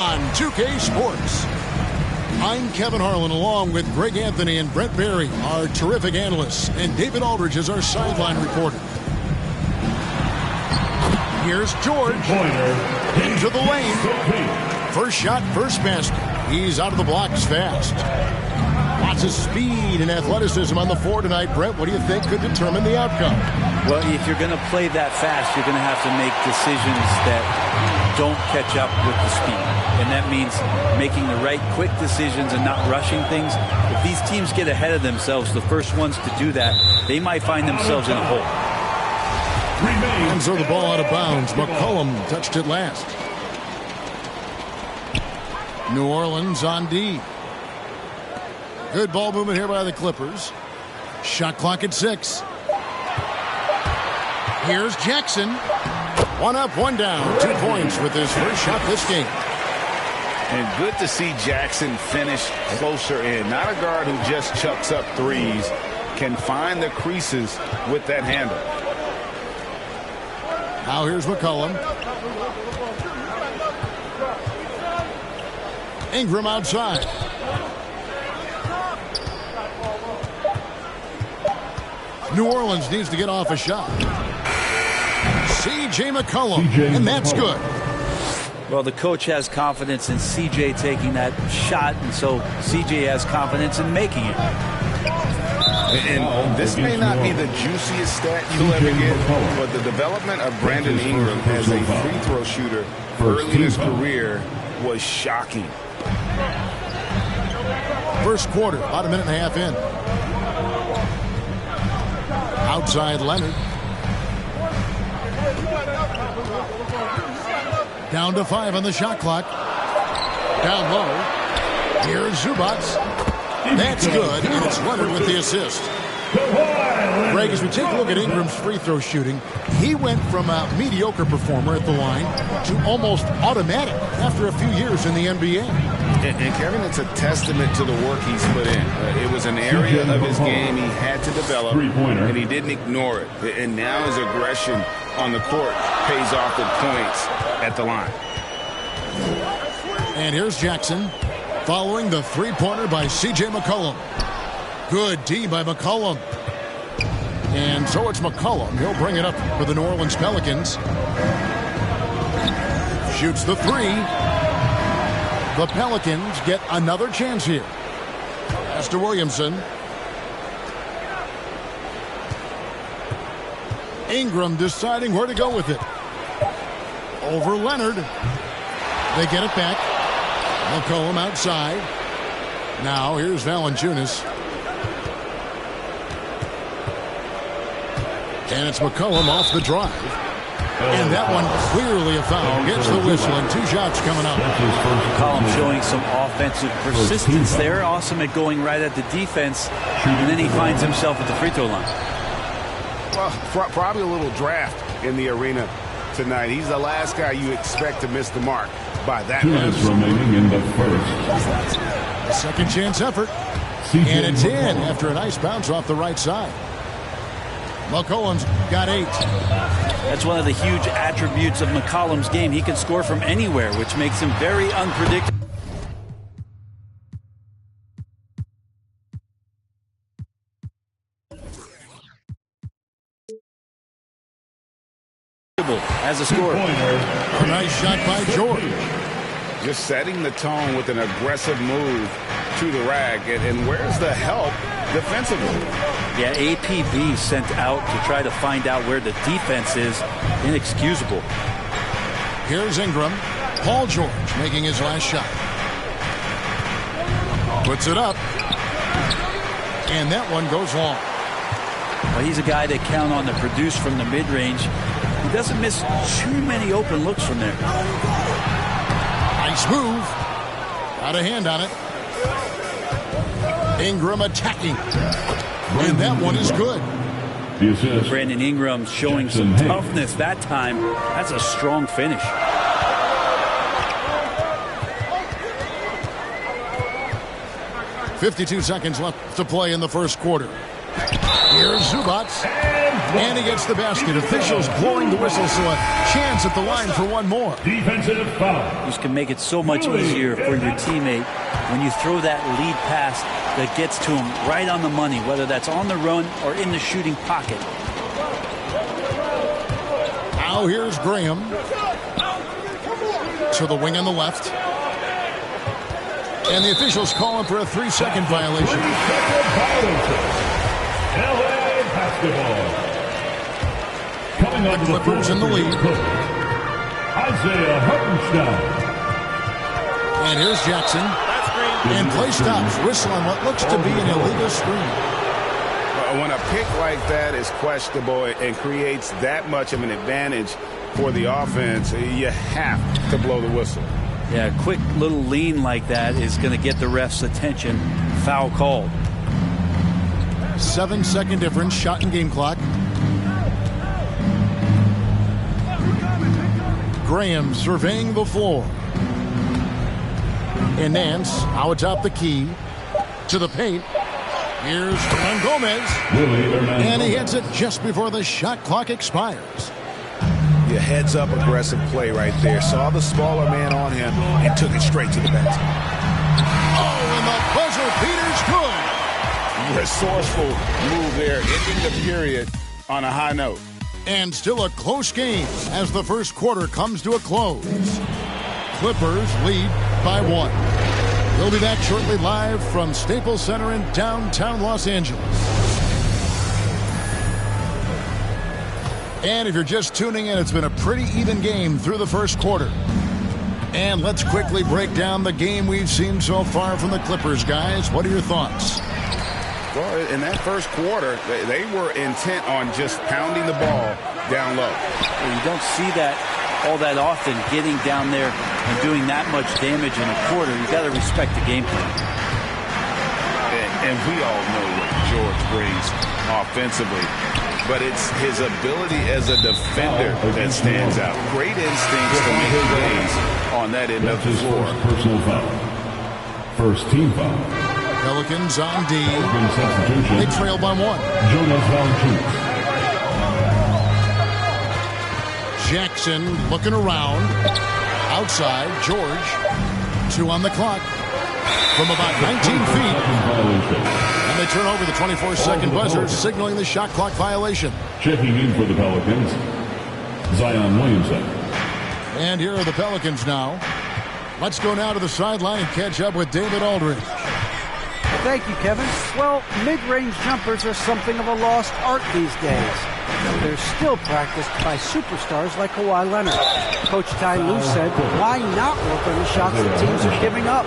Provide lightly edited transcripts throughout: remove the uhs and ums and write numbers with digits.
On 2K Sports, I'm Kevin Harlan along with Greg Anthony and Brett Barry, our terrific analysts, and David Aldridge is our sideline reporter. Here's George into the lane. First shot, first basket. He's out of the blocks fast. Lots of speed and athleticism on the floor tonight. Brett, what do you think could determine the outcome? Well, if you're going to play that fast, you're going to have to make decisions that don't catch up with the speed. And that means making the right quick decisions and not rushing things. If these teams get ahead of themselves, the first ones to do that, they might find themselves in a hole. And so the ball out of bounds. McCollum touched it last. New Orleans on D. Good ball movement here by the Clippers. Shot clock at 6. Here's Jackson. One up, one down. 2 points with his first shot this game. And good to see Jackson finish closer in. Not a guard who just chucks up threes. Can find the creases with that handle. Now here's McCollum. Ingram outside. New Orleans needs to get off a shot. C.J. McCollum, and that's good. Well, the coach has confidence in C.J. taking that shot, and so C.J. has confidence in making it. And this may not be the juiciest stat you'll ever get, but the development of Brandon Ingram as a free throw shooter early in his career was shocking. First quarter, about a minute and a half in. Outside Leonard. Down to 5 on the shot clock. Down low. Here's Zubats. That's good, and it's Leonard with the assist. Greg, as we take a look at Ingram's free throw shooting, he went from a mediocre performer at the line to almost automatic after a few years in the NBA. And Kevin, it's a testament to the work he's put in. It was an area of his game he had to develop, and he didn't ignore it. And now his aggression on the court pays off with points at the line. And here's Jackson following the three-pointer by C.J. McCollum. Good D by McCollum. And so it's McCollum. He'll bring it up for the New Orleans Pelicans. Shoots the 3. The Pelicans get another chance here. Pass to Williamson. Ingram deciding where to go with it. Over Leonard. They get it back. McCollum outside. Now here's Valanciunas. And it's McCollum off the drive. And that one clearly a foul. Gets the whistle and 2 shots coming up. McCollum showing some offensive persistence there. Awesome at going right at the defense. And then he finds himself at the free throw line. Well, probably a little draft in the arena tonight. He's the last guy you expect to miss the mark by that much. 2 minutes remaining in the first. A second chance effort. And it's in after a nice bounce off the right side. McCollum's got 8. That's one of the huge attributes of McCollum's game. He can score from anywhere, which makes him very unpredictable. As a scorer. A nice shot by George. Just setting the tone with an aggressive move to the rack. And where's the help defensively? Yeah, APB sent out to try to find out where the defense is. Inexcusable. Here's Ingram. Paul George making his last shot. Puts it up. And that one goes long. Well, he's a guy that count on to produce from the mid-range. He doesn't miss too many open looks from there. Nice move. Got a hand on it. Ingram attacking. And that one is good. Brandon Ingram showing some toughness that time. That's a strong finish. "52 seconds left to play in the first quarter. Here's Zubats. And he gets the basket. Officials blowing the whistle, so a chance at the line for one more. Defensive foul. This can make it so much easier for your teammate when you throw that lead pass that gets to him right on the money, whether that's on the run or in the shooting pocket. Now here's Graham to the wing on the left. And the officials call him for a 3-second violation. 3-second violation. LA basketball. Coming The on Clippers in the lead. Isaiah Hartenstein. And here's Jackson. And play stops. Whistle on what looks to be an illegal screen. When a pick like that is questionable and creates that much of an advantage for the offense, you have to blow the whistle. Yeah, a quick little lean like that is going to get the ref's attention. Foul called. 7-second difference. Shot and game clock. Graham surveying the floor. And Nance out atop the key to the paint. Here's Hernan Gomez. And he hits it just before the shot clock expires. Your heads-up aggressive play right there. Saw the smaller man on him and took it straight to the basket. Oh, and the buzzer beater's good. Resourceful move there, ending the period on a high note. And still a close game as the first quarter comes to a close. Clippers lead by 1. We'll be back shortly live from Staples Center in downtown Los Angeles. And if you're just tuning in, it's been a pretty even game through the first quarter. And let's quickly break down the game we've seen so far from the Clippers, guys. What are your thoughts? Well, in that first quarter, they were intent on just pounding the ball down low. Well, you don't see that all that often, getting down there and doing that much damage in a quarter. You got to respect the game plan. And we all know what George brings offensively, but it's his ability as a defender that stands out. Great instincts to make plays on that end of the floor. Personal foul. First team foul. Pelicans on D. Substitution. They trail by 1. Jonas Valanciunas. Jackson looking around. Outside, George. 2 on the clock. From about 19 feet. And they turn over the 24-second buzzer, signaling the shot clock violation. Checking in for the Pelicans, Zion Williamson. And here are the Pelicans now. Let's go now to the sideline and catch up with David Aldridge. Thank you, Kevin. Well, mid-range jumpers are something of a lost art these days. They're still practiced by superstars like Kawhi Leonard. Coach Ty Lue said, why not work on the shots that teams are giving up?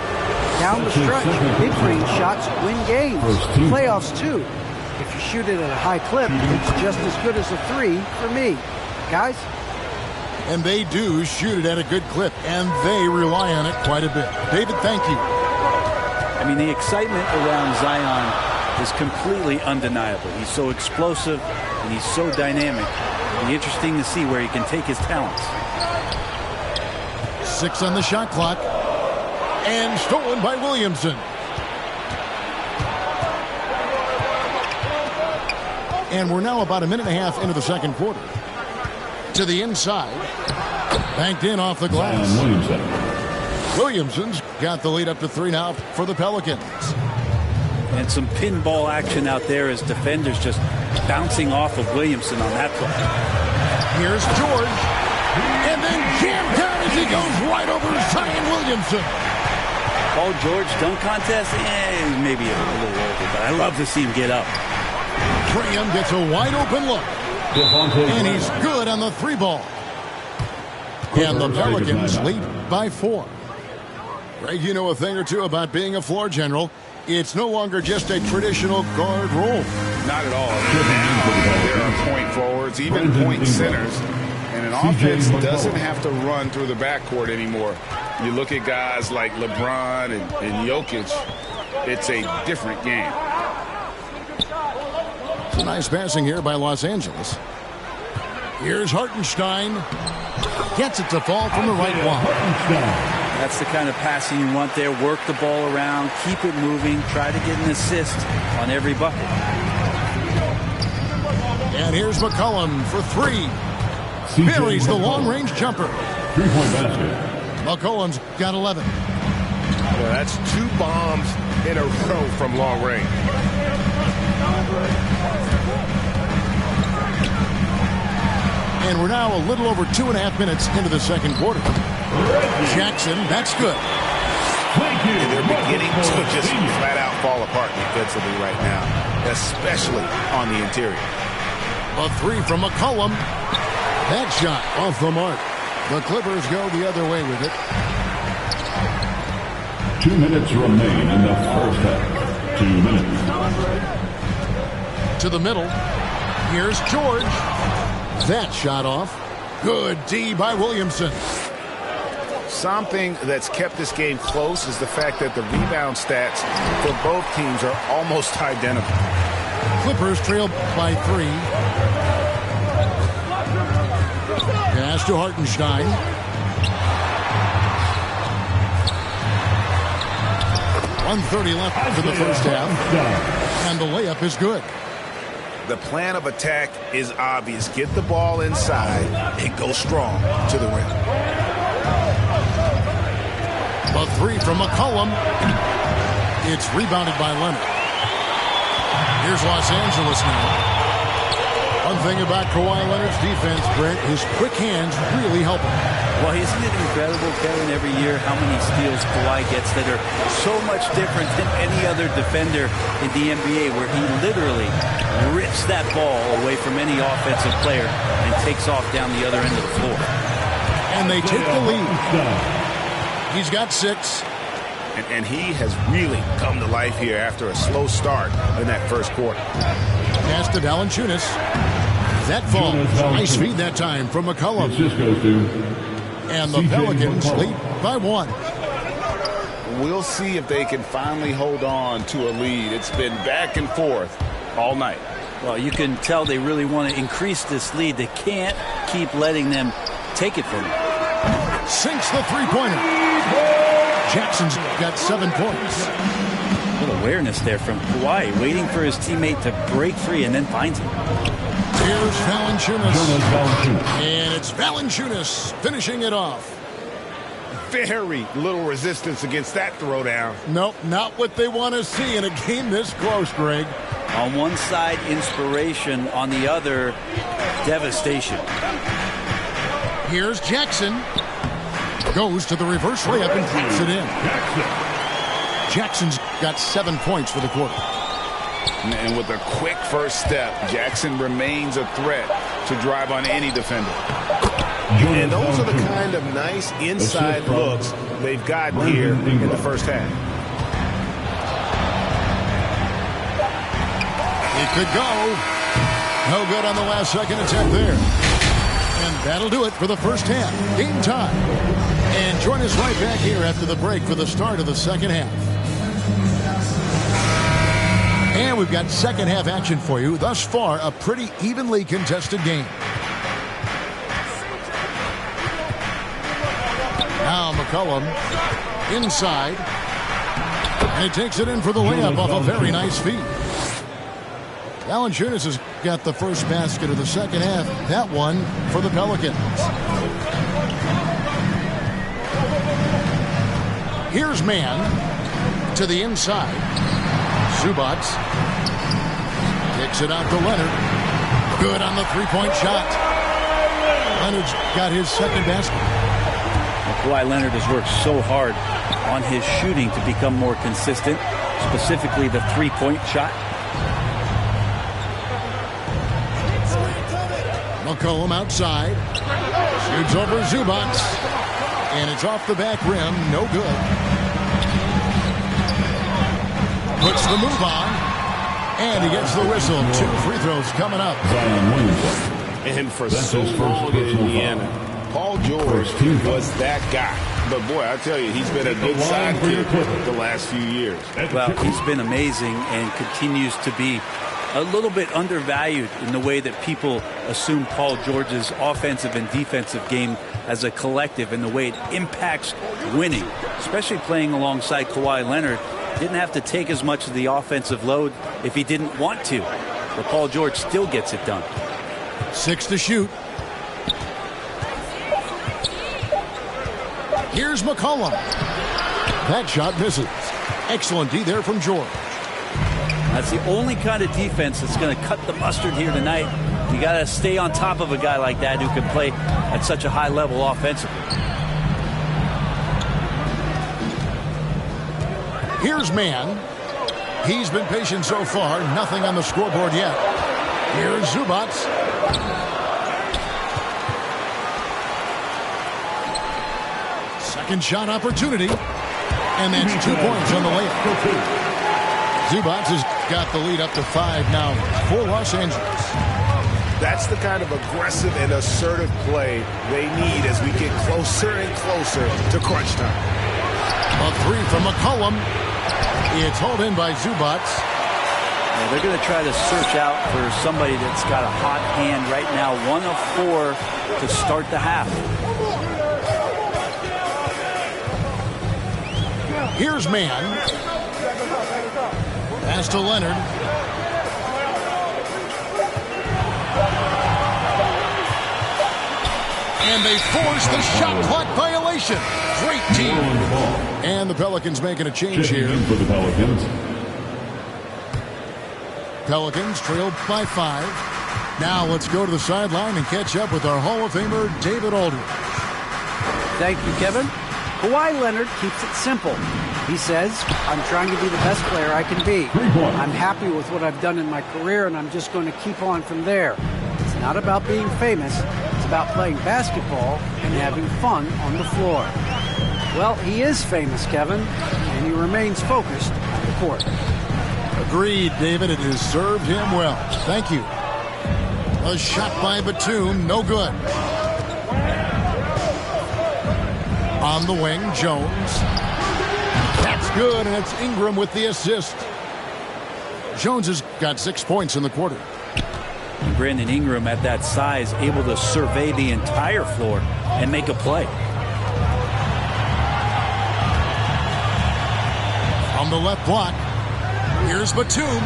Down the stretch, mid-range shots win games. Playoffs, too. If you shoot it at a high clip, it's just as good as a 3 for me. Guys? And they do shoot it at a good clip, and they rely on it quite a bit. David, thank you. I mean, the excitement around Zion is completely undeniable. He's so explosive and he's so dynamic. It'll be interesting to see where he can take his talents. 6 on the shot clock. And stolen by Williamson. And we're now about a minute and a half into the second quarter. To the inside. Banked in off the glass. Williamson's got the lead up to 3 now for the Pelicans. And some pinball action out there as defenders just bouncing off of Williamson on that play. Here's George. And then jammed down as he goes right over Zion Williamson. Paul George dunk contest? Maybe a little over, but I love to see him get up. Graham gets a wide open look. And he's good on the 3 ball. And the Pelicans lead by 4. Greg, you know a thing or two about being a floor general. It's no longer just a traditional guard role. Not at all. Now there are point forwards, even point centers. And an offense doesn't have to run through the backcourt anymore. You look at guys like LeBron and Jokic, it's a different game. It's a nice passing here by Los Angeles. Here's Hartenstein. Gets it to fall from the right wall. That's the kind of passing you want there. Work the ball around, keep it moving, try to get an assist on every bucket. And here's McCollum for three. Buries the long-range jumper. 3-point basket. McCollum's got 11. Well, that's 2 bombs in a row from long range. And we're now a little over 2.5 minutes into the second quarter. Jackson, that's good. And they're beginning to just flat out fall apart defensively right now, especially on the interior. A three from McCollum. That shot off the mark. The Clippers go the other way with it. 2 minutes remain in the first half. 2 minutes. To the middle. Here's George. That shot off. Good D by Williamson. Something that's kept this game close is the fact that the rebound stats for both teams are almost identical. Clippers trail by 3. Pass to Hartenstein. .130 left for the first half. And the layup is good. The plan of attack is obvious. Get the ball inside and go strong to the rim. A three from McCollum. It's rebounded by Leonard. Here's Los Angeles now. One thing about Kawhi Leonard's defense, Brent, his quick hands really help him. Well, isn't it incredible, Kevin, every year how many steals Kawhi gets that are so much different than any other defender in the NBA, where he literally rips that ball away from any offensive player and takes off down the other end of the floor. And they take the lead. He's got 6. And he has really come to life here after a slow start in that first quarter. Pass to Valanciunas. That falls. Nice feed that time from McCollum. And the Pelicans lead by 1. We'll see if they can finally hold on to a lead. It's been back and forth all night. Well, you can tell they really want to increase this lead. They can't keep letting them take it from them. Sinks the three-pointer. Jackson's got 7 points. Good awareness there from Kawhi, waiting for his teammate to break free and then finds him. Here's Valanciunas. And it's Valanciunas finishing it off. Very little resistance against that throwdown. Nope, not what they want to see in a game this close, Greg. On one side, inspiration. On the other, devastation. Here's Jackson. Goes to the reverse layup and puts it in. Jackson's got 7 points for the quarter. And with a quick first step, Jackson remains a threat to drive on any defender. And those are the kind of nice inside looks they've gotten here in the first half. It could go. No good on the last second attempt there. And that'll do it for the first half. Game time. And join us right back here after the break for the start of the second half. And we've got second half action for you. Thus far, a pretty evenly contested game. Now McCollum inside. And he takes it in for the layup off a very nice feed. Valanciunas has got the first basket of the second half. That one for the Pelicans. Here's man to the inside. Zubats kicks it out to Leonard. Good on the three-point shot. Leonard's got his second basket. Kawhi Leonard has worked so hard on his shooting to become more consistent, specifically the three-point shot. McCollum outside. Shoots over Zubats. And it's off the back rim. No good. Puts the move on. And he gets the whistle. 2 free throws coming up. And for so long in Indiana, Paul George was that guy. But boy, I tell you, he's been a good sidekick the last few years. Well, he's been amazing and continues to be a little bit undervalued in the way that people assume Paul George's offensive and defensive game as a collective and the way it impacts winning, especially playing alongside Kawhi Leonard. Didn't have to take as much of the offensive load if he didn't want to. But Paul George still gets it done. 6 to shoot. Here's McCollum. That shot misses. Excellent D there from George. That's the only kind of defense that's going to cut the mustard here tonight. You got to stay on top of a guy like that who can play at such a high level offensively. Here's Mann. He's been patient so far. Nothing on the scoreboard yet. Here's Zubats. Second shot opportunity. And that's 2 points on the layup. Zubats has got the lead up to 5 now for Los Angeles. That's the kind of aggressive and assertive play they need as we get closer and closer to crunch time. A 3 from McCollum. It's hauled in by Zubats. Yeah, they're going to try to search out for somebody that's got a hot hand right now. 1 of 4 to start the half. Here's Mann. Pass to Leonard. And they force the shot clock violation. Great team. And the Pelicans making a change here. For the Pelicans. Pelicans trailed by 5. Now let's go to the sideline and catch up with our Hall of Famer, David Aldridge. Thank you, Kevin. Kawhi Leonard keeps it simple. He says, I'm trying to be the best player I can be. I'm happy with what I've done in my career, and I'm just going to keep on from there. It's not about being famous. It's about playing basketball and having fun on the floor. Well, he is famous, Kevin, and he remains focused on the court. Agreed, David. It has served him well. Thank you. A shot by Batum, no good. On the wing, Jones. That's good, and it's Ingram with the assist. Jones has got 6 points in the quarter. Brandon Ingram at that size, able to survey the entire floor and make a play. From the left block, here's Batum.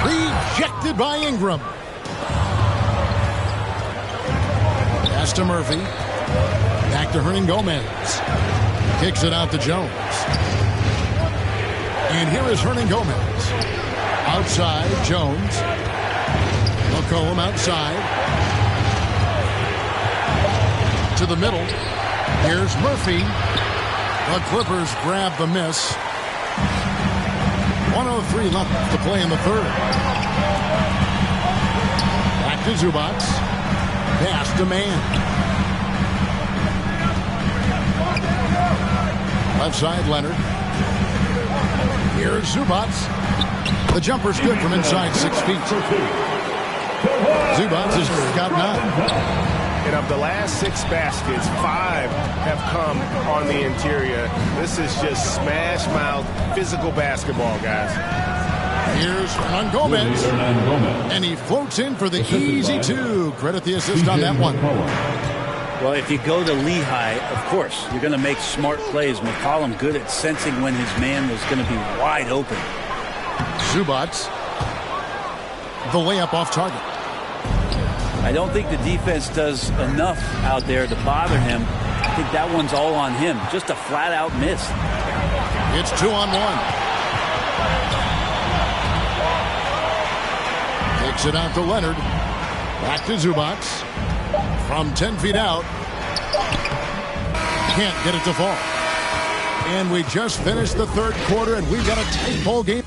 Rejected by Ingram. Pass to Murphy. Back to Hernangomez. Kicks it out to Jones. And here is Hernangomez. Outside, Jones. McCollum outside. To the middle. Here's Murphy. The Clippers grab the miss. 1:03 left to play in the third. Back to Zubats. Pass to Mann. Left side, Leonard. Here's Zubats. The jumper's good from inside 6 feet. Zubats has got 9. And of the last 6 baskets, 5 have come on the interior. This is just smash mouth physical basketball, guys. Here's Hernangomez. And he floats in for the easy 2. Credit the assist on that one. Well, if you go to Lehigh, of course, you're going to make smart plays. McCollum good at sensing when his man was going to be wide open. Zubats. The layup off target. I don't think the defense does enough out there to bother him. I think that one's all on him. Just a flat-out miss. It's 2-on-1. Takes it out to Leonard. Back to Zubats. From 10 feet out. Can't get it to fall. And we just finished the third quarter, and we've got a tight ball game.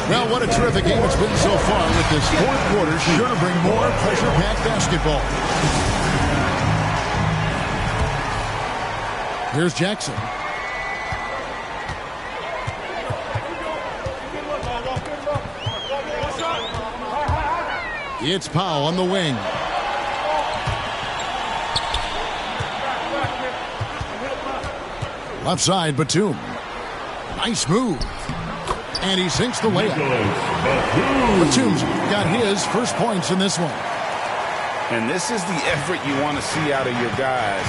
Well, what a terrific game it's been so far with this fourth quarter. Sure to bring more pressure-packed basketball. Here's Jackson. It's Powell on the wing. Left side, Batum. Nice move. And he sinks the layup. Batum's got his first points in this one. And this is the effort you want to see out of your guys,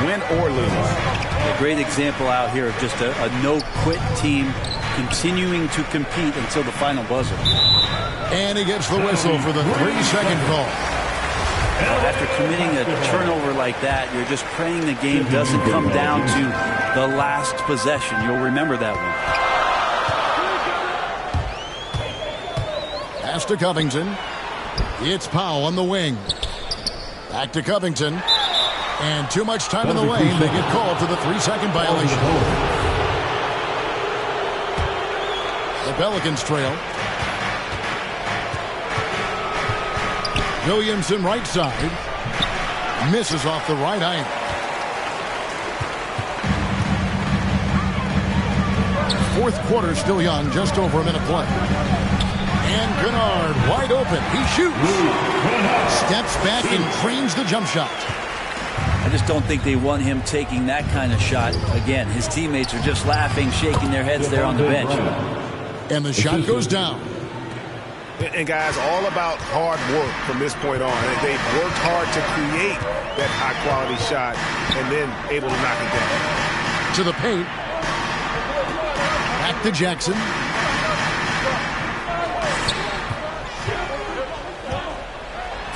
win or lose. A great example out here of just a no-quit team continuing to compete until the final buzzer. And he gets the whistle for the 3-second call. After committing a turnover like that, you're just praying the game doesn't come down to the last possession. You'll remember that one. Pass to Covington. It's Powell on the wing. Back to Covington. And too much time in the lane. They get called for the 3-second violation. The Pelicans trail. Williamson right side. Misses off the right iron. Fourth quarter still young. Just over a minute play. And Kennard wide open. He shoots. Steps back and trains the jump shot. I just don't think they want him taking that kind of shot. Again, his teammates are just laughing, shaking their heads there on the bench. And the shot goes down. And guys, all about hard work from this point on. They've worked hard to create that high-quality shot and then able to knock it down. To the paint. Back to Jackson.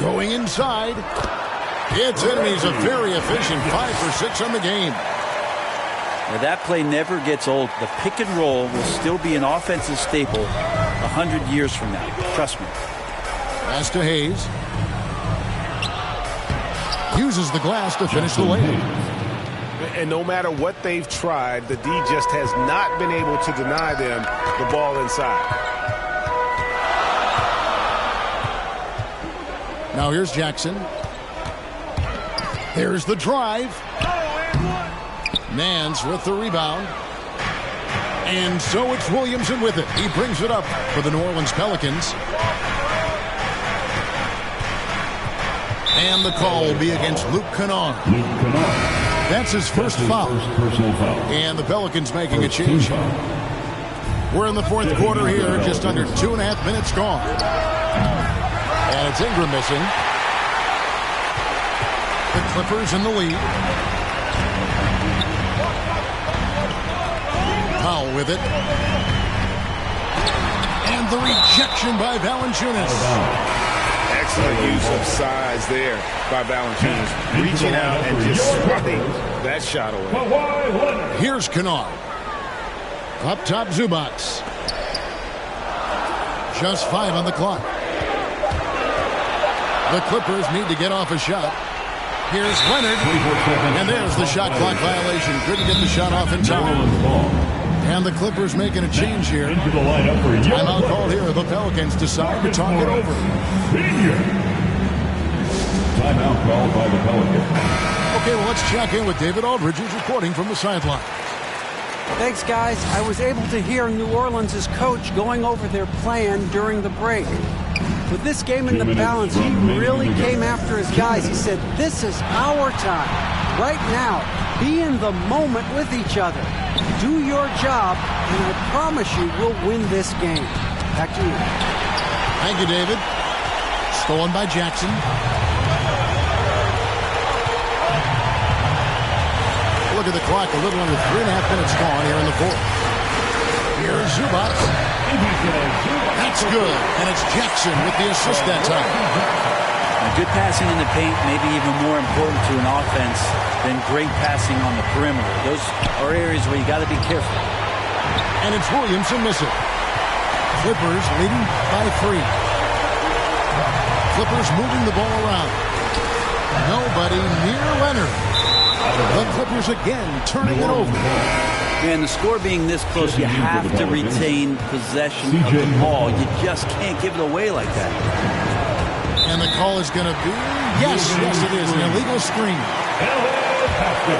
Going inside. It's in. He's a very efficient 5 for 6 on the game. Now that play never gets old. The pick and roll will still be an offensive staple 100 years from now. Trust me. Pass to Hayes. Uses the glass to finish the layup. And no matter what they've tried, the D just has not been able to deny them the ball inside. Now here's Jackson. There's the drive. Nance with the rebound. And so it's Williamson with it. He brings it up for the New Orleans Pelicans. And the call will be against Luke Kennard. That's his first foul. And the Pelicans making a change. We're in the fourth quarter here, just under 2.5 minutes gone. And it's Ingram missing. The Clippers in the lead. Powell with it. And the rejection by Valanciunas. Excellent use of size there by Valanciunas. Reaching out and just swatting that shot away. Here's Kennard. Up top, Zubats. Just 5 on the clock. The Clippers need to get off a shot. Here's Leonard. And there's the shot clock violation. Couldn't get the shot off in time. And the Clippers making a change here. Timeout called here. The Pelicans decide to talk it over. Timeout called by the Pelicans. Okay, well, let's check in with David Aldridge, who's reporting from the sideline. Thanks, guys. I was able to hear New Orleans' coach going over their plan during the break. With this game in the balance, he really came after his guys. He said, this is our time. Right now, be in the moment with each other. Do your job, and I promise you we'll win this game. Back to you. Thank you, David. Stolen by Jackson. Look at the clock. A little under 3.5 minutes gone here in the fourth. Here's Zubats. That's good. And it's Jackson with the assist that time. Now, good passing in the paint may be even more important to an offense than great passing on the perimeter. Those are areas where you got to be careful. And it's Williamson missing. Clippers leading by 3. Clippers moving the ball around. Nobody near Leonard. The Clippers again turning it over. And the score being this close, you have to retain possession of the ball. You just can't give it away like that. And the call is going to be, yes, it is, an illegal screen.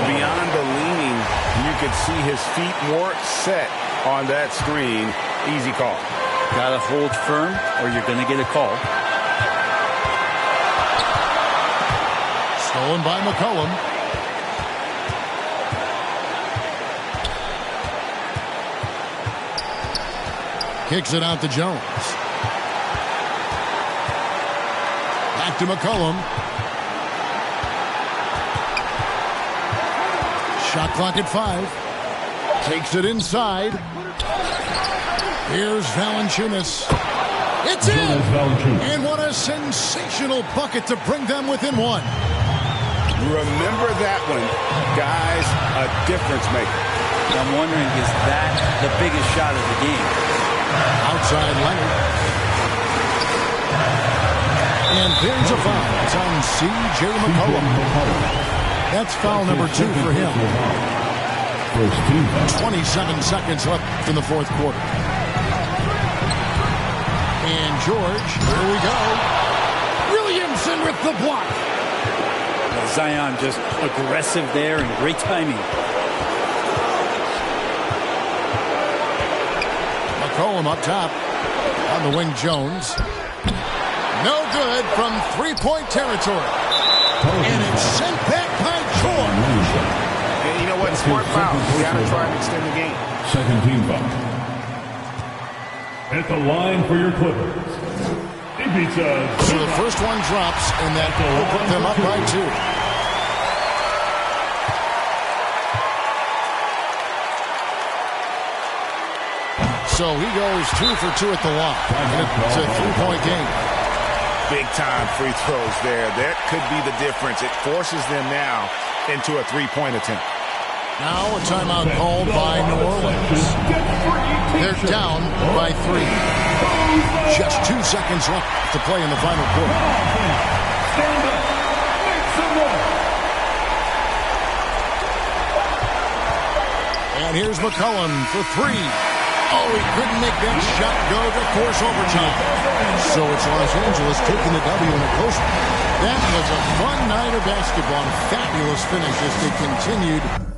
Beyond the leaning, you could see his feet more set on that screen. Easy call. Got to hold firm or you're going to get a call. Stolen by McCollum. Kicks it out to Jones. Back to McCollum. Shot clock at 5. Takes it inside. Here's Valanciunas. It's in! And what a sensational bucket to bring them within 1. Remember that one, guys, a difference maker. I'm wondering, is that the biggest shot of the game? Outside Leonard. And there's a foul. It's on C.J. McCollum. That's foul number 2 for him. 27 seconds left in the fourth quarter. And George, here we go. Williamson with the block. Zion just aggressive there and great timing. McCollum up top. On the wing, Jones. No good from three-point territory. And it's sent back by George. And you know what? Smart foul. You got to try and extend the game. Second team foul. At the line for your Clippers. He beats us. So the first one drops, and that will put them up by 2. So he goes 2 for 2 at the line. It's a 3-point game. Big-time free throws there. That could be the difference. It forces them now into a 3-point attempt. Now a timeout called by New Orleans. They're down by 3. Just 2 seconds left to play in the final quarter. Stand up. Make some more. And here's McCollum for 3. Oh, he couldn't make that shot go to force overtime. So it's Los Angeles taking the W in a close one. That was a fun night of basketball. Fabulous finish as they continued